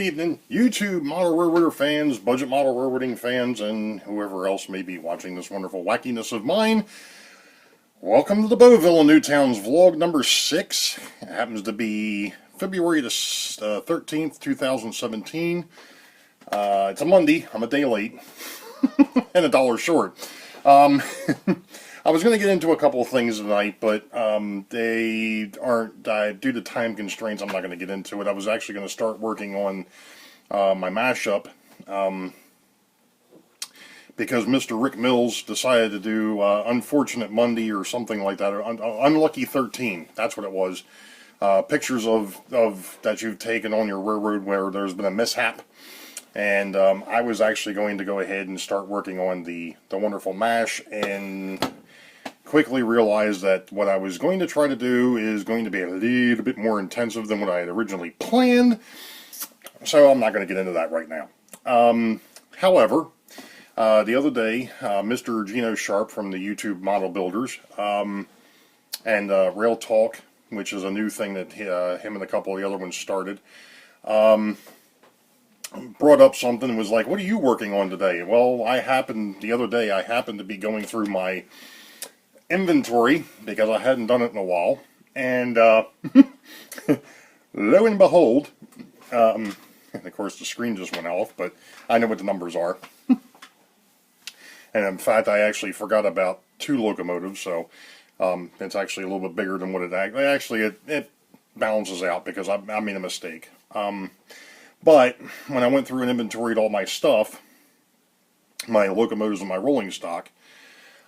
evening, YouTube model railroader fans, budget model railroading fans, and whoever else may be watching this wonderful wackiness of mine. Welcome to the Boeville Newtown's vlog number 6. It happens to be February the 13th, 2017. It's a Monday. I'm a day late and $1 short. I was going to get into a couple of things tonight, but they aren't, due to time constraints, I'm not going to get into it. I was actually going to start working on my mashup because Mr. Rick Mills decided to do Unfortunate Monday or something like that, or Unlucky 13, that's what it was. Pictures of that you've taken on your railroad where there's been a mishap. And I was actually going to go ahead and start working on the wonderful mash, and quickly realized that what I was going to try to do is going to be a little bit more intensive than what I had originally planned. So I'm not going to get into that right now. However, the other day, Mr. Gino Sharp from the YouTube Model Builders and Rail Talk, which is a new thing that him and a couple of the other ones started, brought up something and was like, "What are you working on today?" Well, the other day I happened to be going through my inventory because I hadn't done it in a while, and lo and behold, and of course the screen just went off, but I know what the numbers are. And in fact, I actually forgot about 2 locomotives, so it's actually a little bit bigger than what it it balances out because I made a mistake. But when I went through and inventoried all my stuff, my locomotives and my rolling stock,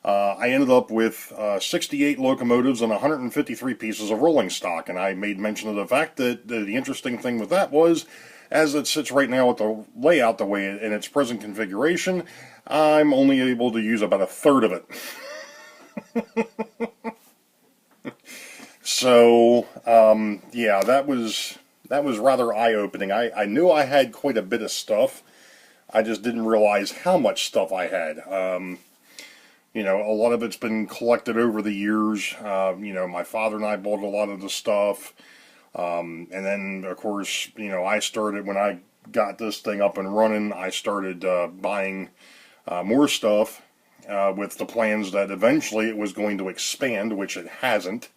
I ended up with 68 locomotives and 153 pieces of rolling stock. And I made mention of the fact that the interesting thing with that was, as it sits right now with the layout the way in its present configuration, I'm only able to use about 1/3 of it. So, yeah, that was rather eye-opening. I knew I had quite a bit of stuff. I just didn't realize how much stuff I had. You know, a lot of it's been collected over the years. You know, my father and I bought a lot of the stuff. And then, of course, you know, when I got this thing up and running, I started buying more stuff with the plans that eventually it was going to expand, which it hasn't.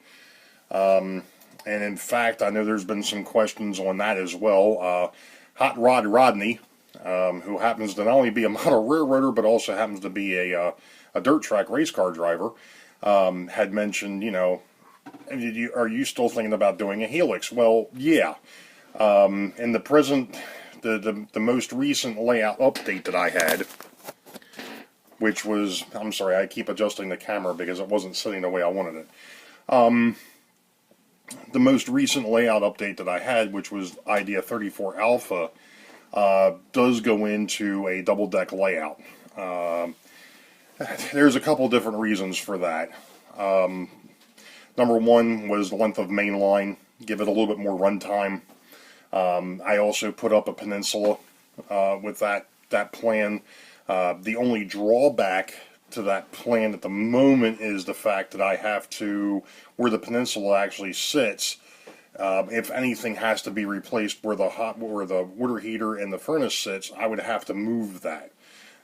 And in fact, I know there's been some questions on that as well. Hot Rod Rodney, who happens to not only be a model railroader, but also happens to be a dirt track race car driver, had mentioned, you know, are you still thinking about doing a helix? Well, yeah. In the present, the most recent layout update that I had, which was, I'm sorry, I keep adjusting the camera because it wasn't sitting the way I wanted it. The most recent layout update that I had, which was Idea 34 Alpha, does go into a double-deck layout. There's a couple different reasons for that. Number one was the length of main line, give it a little bit more runtime. I also put up a peninsula with that plan. The only drawback to that plan at the moment is the fact that I have to, where the peninsula actually sits, if anything has to be replaced where the water heater and the furnace sits, I would have to move that.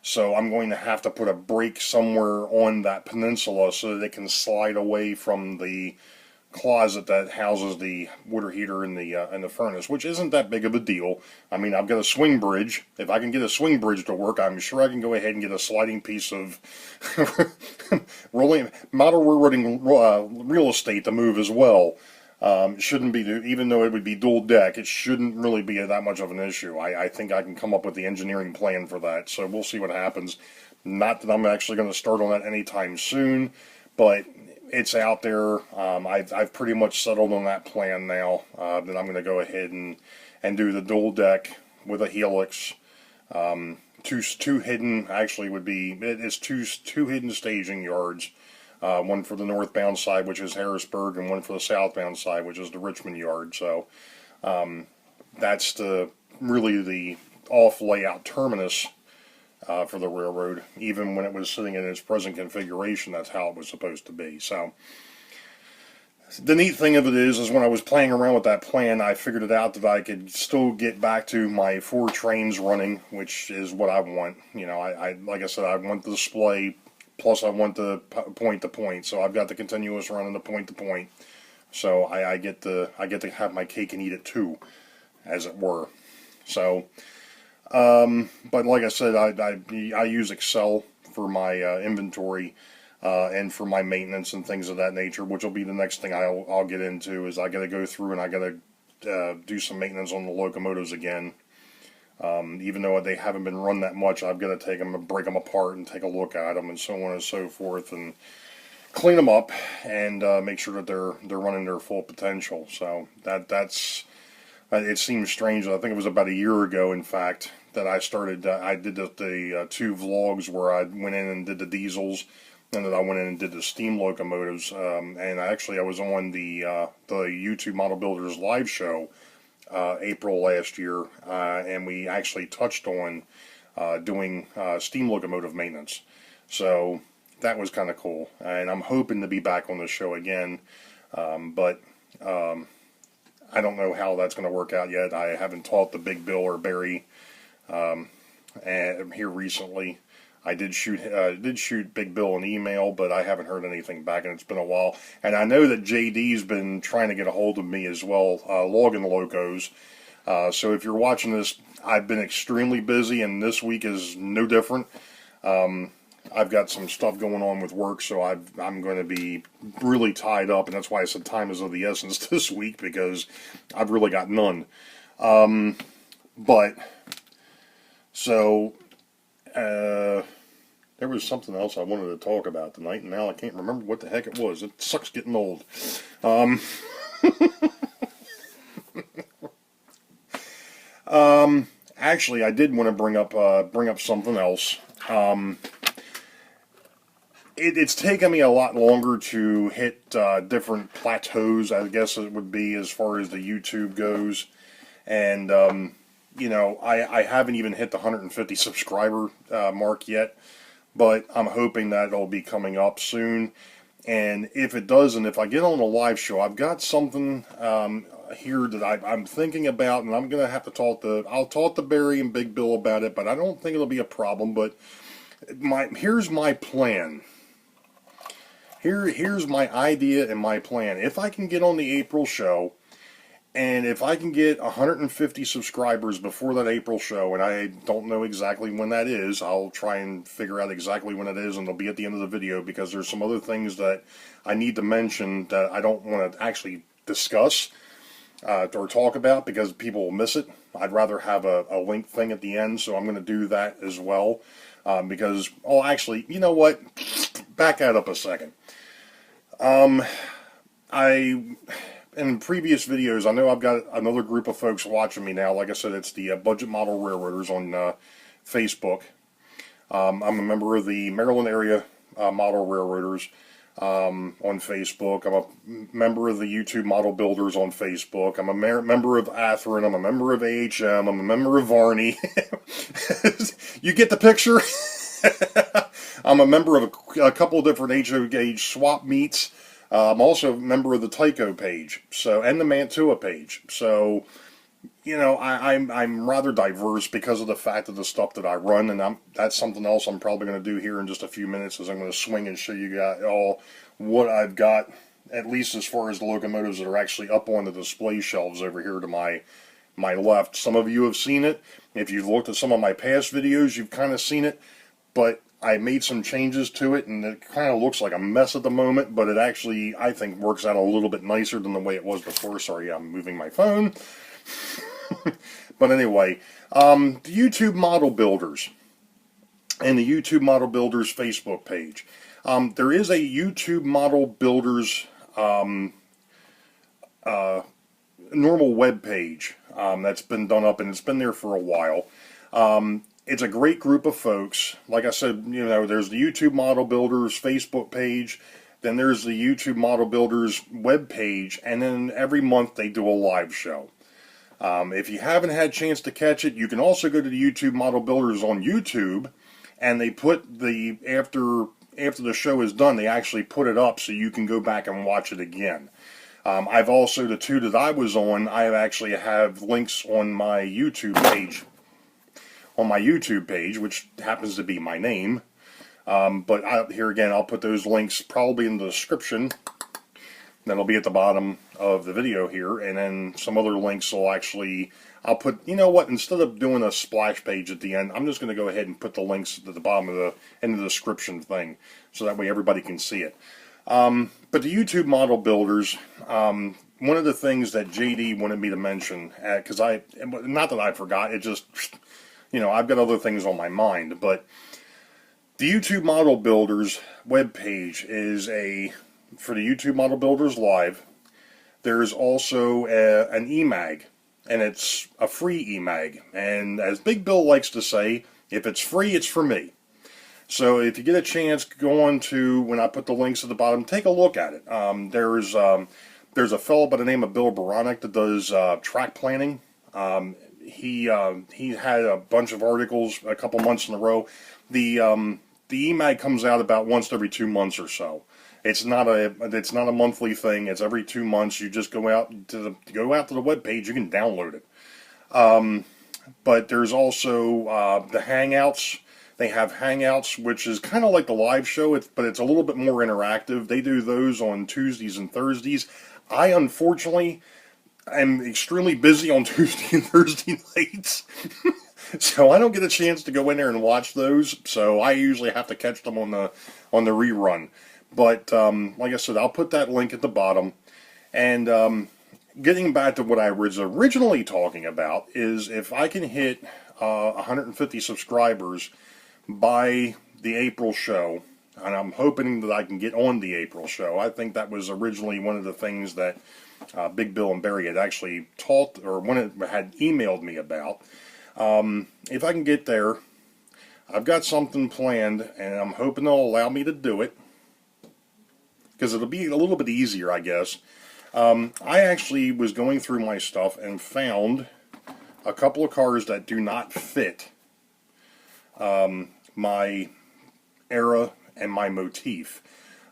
So I'm going to have to put a break somewhere on that peninsula so that it can slide away from the closet that houses the water heater and the furnace, which isn't that big of a deal. I mean, I've got a swing bridge. If I can get a swing bridge to work, I'm sure I can go ahead and get a sliding piece of model railroading real estate to move as well. Shouldn't be, even though it would be dual deck, it shouldn't really be that much of an issue. I think I can come up with the engineering plan for that, so we'll see what happens. Not that I'm actually going to start on that anytime soon, but it's out there. I've pretty much settled on that plan now. Then I'm going to go ahead and do the dual deck with a helix. Two hidden, actually would be, it's two hidden staging yards. One for the northbound side, which is Harrisburg, and one for the southbound side, which is the Richmond yard. So that's really the off layout terminus for the railroad. Even when it was sitting in its present configuration, that's how it was supposed to be. So The neat thing of it is when I was playing around with that plan, I figured it out that I could still get back to my 4 trains running, which is what I want. You know, I like I said, I want the display, plus I want the point to point. So I've got the continuous run and the point to point. So I get to have my cake and eat it too, as it were. So, but like I said, I use Excel for my inventory. And for my maintenance and things of that nature, which will be the next thing I'll get into, is I got to go through and I got to do some maintenance on the locomotives again. Even though they haven't been run that much, I've got to take them and break them apart and take a look at them and so on and so forth, and clean them up and make sure that they're running their full potential. So that's it seems strange. I think it was about a year ago, in fact, that I started. I did the 2 vlogs where I went in and did the diesels. And then I went in and did the steam locomotives, and I was on the YouTube Model Builders live show April last year, and we actually touched on doing steam locomotive maintenance. So that was kind of cool, and I'm hoping to be back on the show again, but I don't know how that's going to work out yet. I haven't talked to Big Bill or Barry here recently. I did shoot Big Bill an email, but I haven't heard anything back, and it's been a while. And I know that JD's been trying to get a hold of me as well, logging locos. So if you're watching this, I've been extremely busy, and this week is no different. I've got some stuff going on with work, so I'm going to be really tied up, and that's why I said time is of the essence this week, because I've really got none. There was something else I wanted to talk about tonight, and now I can't remember what the heck it was. It sucks getting old. Actually, I did want to bring up something else. It's taken me a lot longer to hit different plateaus, I guess it would be, as far as the YouTube goes, and you know, I haven't even hit the 150 subscriber mark yet, but I'm hoping that it'll be coming up soon. And if it doesn't, if I get on a live show, I've got something here that I'm thinking about, and I'm going to have to I'll talk to Barry and Big Bill about it, but I don't think it'll be a problem. But here's my plan. Here's my idea and my plan. If I can get on the April show, and if I can get 150 subscribers before that April show, and I don't know exactly when that is, I'll try and figure out exactly when it is, and it'll be at the end of the video, because there's some other things that I need to mention that I don't want to actually discuss or talk about, because people will miss it. I'd rather have a link thing at the end, so I'm going to do that as well. Because, oh, actually, you know what? Back that up a second. In previous videos, I know I've got another group of folks watching me now. Like I said, it's the Budget Model Railroaders on Facebook. I'm a member of the Maryland Area Model Railroaders on Facebook. I'm a member of the YouTube Model Builders on Facebook. I'm a member of Atherin. I'm a member of AHM. I'm a member of Varney. You get the picture? I'm a member of a couple of different HO gauge swap meets. I'm also a member of the Tyco page, and the Mantua page. So, you know, I'm rather diverse because of the fact of the stuff that I run, and that's something else I'm probably going to do here in just a few minutes, is I'm going to swing and show you guys all what I've got, at least as far as the locomotives that are actually up on the display shelves over here to my left. Some of you have seen it. If you've looked at some of my past videos, you've kind of seen it, but I made some changes to it, and it kind of looks like a mess at the moment, but it actually, I think, works out a little bit nicer than the way it was before. Sorry, I'm moving my phone. But anyway, the YouTube Model Builders and the YouTube Model Builders Facebook page. There is a YouTube Model Builders normal web page that's been done up, and it's been there for a while. It's a great group of folks. Like I said, you know, there's the YouTube Model Builders Facebook page, then there's the YouTube Model Builders web page, and then every month they do a live show. If you haven't had a chance to catch it, you can also go to the YouTube Model Builders on YouTube, and they put after the show is done, they actually put it up so you can go back and watch it again. I've also, the two that I was on, I actually have links on my YouTube page. On my YouTube page, which happens to be my name. But here again, I'll put those links probably in the description. That'll be at the bottom of the video here, and then some other links will actually, I'll put, you know what, instead of doing a splash page at the end, I'm just going to go ahead and put the links at the bottom of in the description thing, so that way everybody can see it. But the YouTube model builders, one of the things that JD wanted me to mention, because not that I forgot, it just, you know, I've got other things on my mind, but the YouTube model builders webpage is for the YouTube Model Builders Live, there's also an eMag, and it's a free eMag. And as Big Bill likes to say, if it's free, it's for me. So if you get a chance, go on to, when I put the links at the bottom, take a look at it. There's a fellow by the name of Bill Baronic that does track planning. He had a bunch of articles a couple months in a row. The eMag comes out about once every 2 months or so. It's not a monthly thing. It's every 2 months. You just go out to the web page. You can download it. But there's also the Hangouts. They have Hangouts, which is kind of like the live show, but it's a little bit more interactive. They do those on Tuesdays and Thursdays. I unfortunately am extremely busy on Tuesday and Thursday nights. So I don't get a chance to go in there and watch those. So I usually have to catch them on the rerun. But like I said, I'll put that link at the bottom. And getting back to what I was originally talking about is if I can hit 150 subscribers by the April show, and I'm hoping that I can get on the April show. I think that was originally one of the things that Big Bill and Barry had actually had emailed me about. If I can get there, I've got something planned, and I'm hoping they'll allow me to do it, because it'll be a little bit easier, I guess. I actually was going through my stuff and found a couple of cars that do not fit my era and my motif.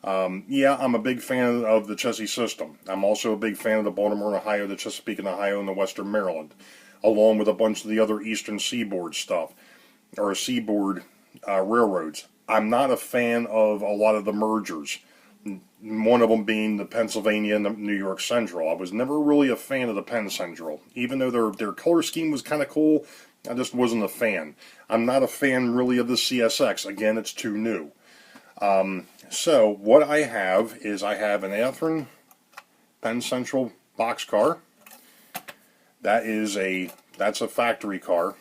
Yeah, I'm a big fan of the chassis system. I'm also a big fan of the Baltimore, Ohio, the Chesapeake, and Ohio, and the Western Maryland, along with a bunch of the other Eastern Seaboard stuff, or Seaboard railroads. I'm not a fan of a lot of the mergers. One of them being the Pennsylvania and the New York Central. I was never really a fan of the Penn Central. Even though their color scheme was kind of cool, I just wasn't a fan. I'm not a fan really of the CSX. Again, it's too new. So what I have is I have an Athearn Penn Central boxcar. That's a factory car.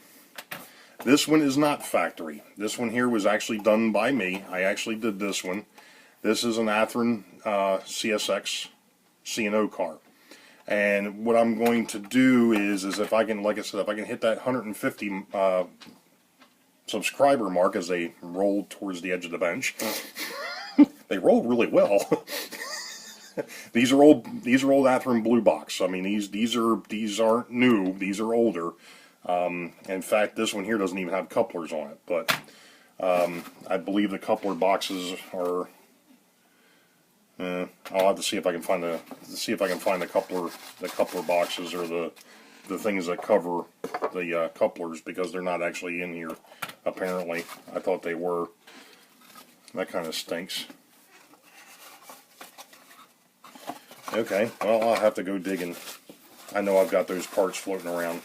This one is not factory. This one here was actually done by me. I actually did this one. This is an Athearn CSX C&O car. And what I'm going to do is if I can, like I said, if I can hit that 150 subscriber mark as they roll towards the edge of the bench, they roll really well. These are old Athearn Blue Box. I mean, these aren't new. These are older. In fact, this one here doesn't even have couplers on it. But I believe the coupler boxes are. I'll have to see if I can find the coupler boxes, or the things that cover the couplers, because they're not actually in here. Apparently, I thought they were. That kind of stinks. Okay, well, I'll have to go digging. I know I've got those parts floating around.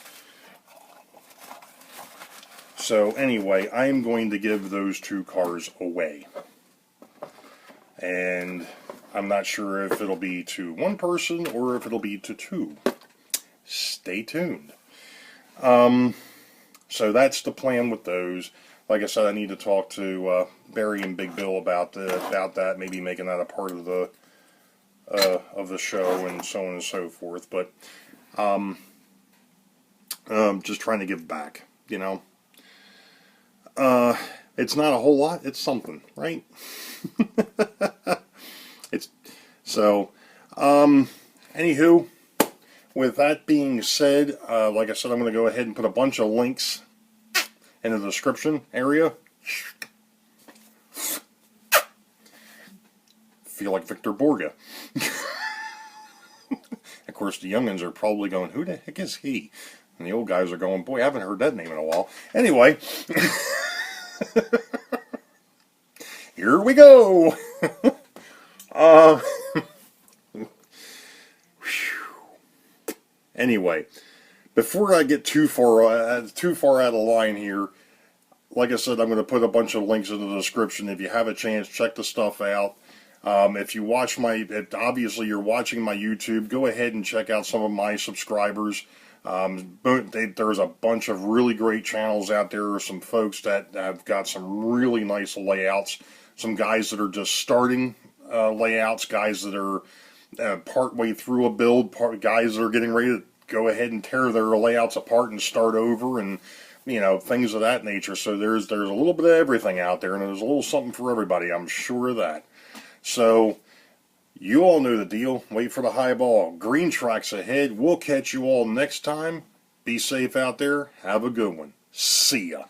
So anyway, I am going to give those two cars away. And I'm not sure if it'll be to one person or if it'll be to two. Stay tuned. So that's the plan with those. Like I said, I need to talk to Barry and Big Bill about that. Maybe making that a part of the show and so on and so forth. But just trying to give back, you know. It's not a whole lot. It's something, right? Anywho, with that being said, like I said, I'm going to go ahead and put a bunch of links in the description area. Feel like Victor Borga. Of course, the youngins are probably going, who the heck is he? And the old guys are going, boy, I haven't heard that name in a while. Anyway, here we go. Anyway, before I get too far out of line here, like I said, I'm going to put a bunch of links in the description. If you have a chance, check the stuff out. If you watch obviously you're watching my YouTube, go ahead and check out some of my subscribers. There's a bunch of really great channels out there. Some folks that have got some really nice layouts. Some guys that are just starting layouts, guys that are part way through a build, guys that are getting ready to go ahead and tear their layouts apart and start over, and things of that nature. So there's a little bit of everything out there, and there's a little something for everybody, I'm sure of that. So you all know the deal. Wait for the high ball. Green tracks ahead. We'll catch you all next time. Be safe out there. Have a good one. See ya.